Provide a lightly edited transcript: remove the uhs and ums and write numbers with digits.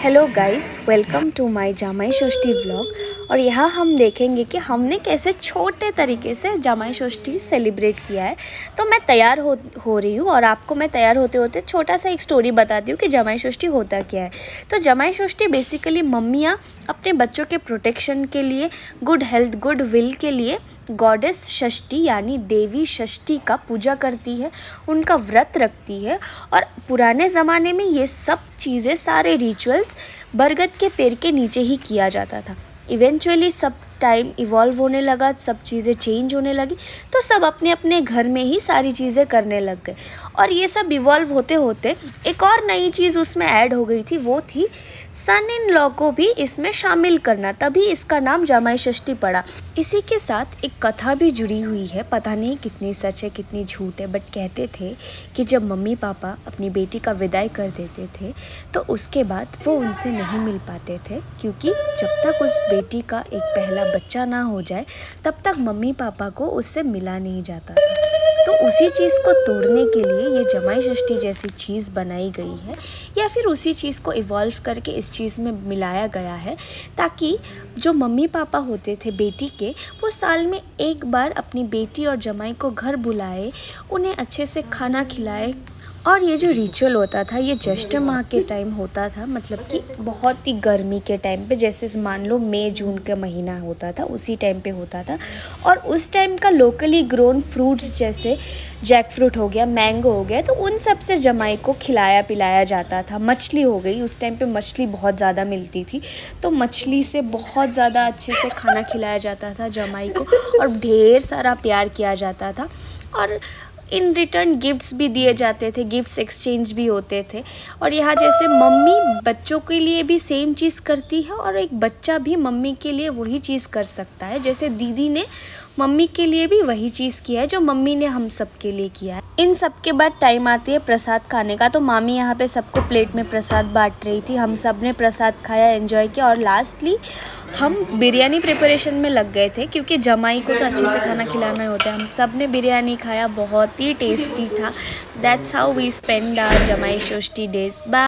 Hello guys, welcome to my Jamai Sasthi vlog. और यहाँ हम देखेंगे कि हमने कैसे छोटे तरीके से जामाई षष्ठी सेलिब्रेट किया है। तो मैं तैयार हो रही हूँ और आपको मैं तैयार होते होते छोटा सा एक स्टोरी बताती हूँ कि जामाई षष्ठी होता क्या है। तो जामाई षष्ठी बेसिकली मम्मियाँ अपने बच्चों के प्रोटेक्शन के लिए, गुड हेल्थ, गुड विल के लिए गॉडेस षष्ठी यानी देवी षष्ठी का पूजा करती है, उनका व्रत रखती है। और पुराने ज़माने में ये सब चीज़ें, सारे रिचुअल्स बरगद के पेड़ के नीचे ही किया जाता था। इवेंचुअली सब टाइम इवॉल्व होने लगा, सब चीज़ें चेंज होने लगी, तो सब अपने अपने घर में ही सारी चीज़ें करने लग गए। और ये सब इवॉल्व होते होते एक और नई चीज़ उसमें ऐड हो गई थी, वो थी सन इन लॉ को भी इसमें शामिल करना, तभी इसका नाम जामाई षष्ठी पड़ा। इसी के साथ एक कथा भी जुड़ी हुई है, पता नहीं कितनी सच है कितनी झूठ है, बट कहते थे कि जब मम्मी पापा अपनी बेटी का विदाई कर देते थे तो उसके बाद वो उनसे नहीं मिल पाते थे, क्योंकि जब तक उस बेटी का एक पहला बच्चा ना हो जाए तब तक मम्मी पापा को उससे मिला नहीं जाता था। तो उसी चीज़ को तोड़ने के लिए ये जामाई षष्ठी जैसी चीज़ बनाई गई है, या फिर उसी चीज़ को इवॉल्व करके इस चीज़ में मिलाया गया है, ताकि जो मम्मी पापा होते थे बेटी के, वो साल में एक बार अपनी बेटी और जमाई को घर बुलाए, उन्हें अच्छे से खाना खिलाए। और ये जो रिचुअल होता था ये ज्येष्ठ माह के टाइम होता था, मतलब कि बहुत ही गर्मी के टाइम पे, जैसे मान लो मई जून का महीना होता था, उसी टाइम पे होता था। और उस टाइम का लोकली ग्रोन फ्रूट्स जैसे जैक फ्रूट हो गया, मैंगो हो गया, तो उन सब से जमाई को खिलाया पिलाया जाता था। मछली हो गई, उस टाइम पे मछली बहुत ज़्यादा मिलती थी, तो मछली से बहुत ज़्यादा अच्छे से खाना खिलाया जाता था जमाई को, और ढेर सारा प्यार किया जाता था। और इन रिटर्न गिफ्ट्स भी दिए जाते थे, गिफ्ट्स एक्सचेंज भी होते थे। और यहाँ जैसे मम्मी बच्चों के लिए भी सेम चीज़ करती है, और एक बच्चा भी मम्मी के लिए वही चीज़ कर सकता है, जैसे दीदी ने मम्मी के लिए भी वही चीज़ किया है जो मम्मी ने हम सब के लिए किया है। इन सब के बाद टाइम आती है प्रसाद खाने का, तो मामी यहाँ पे सबको प्लेट में प्रसाद बांट रही थी। हम सब ने प्रसाद खाया, एंजॉय किया, और लास्टली हम बिरयानी प्रिपरेशन में लग गए थे, क्योंकि जमाई को तो अच्छे से खाना खिलाना होता है। हम सब ने बिरयानी खाया, बहुत ही टेस्टी था। That's how we spend our Jamai Sashti days. Bye.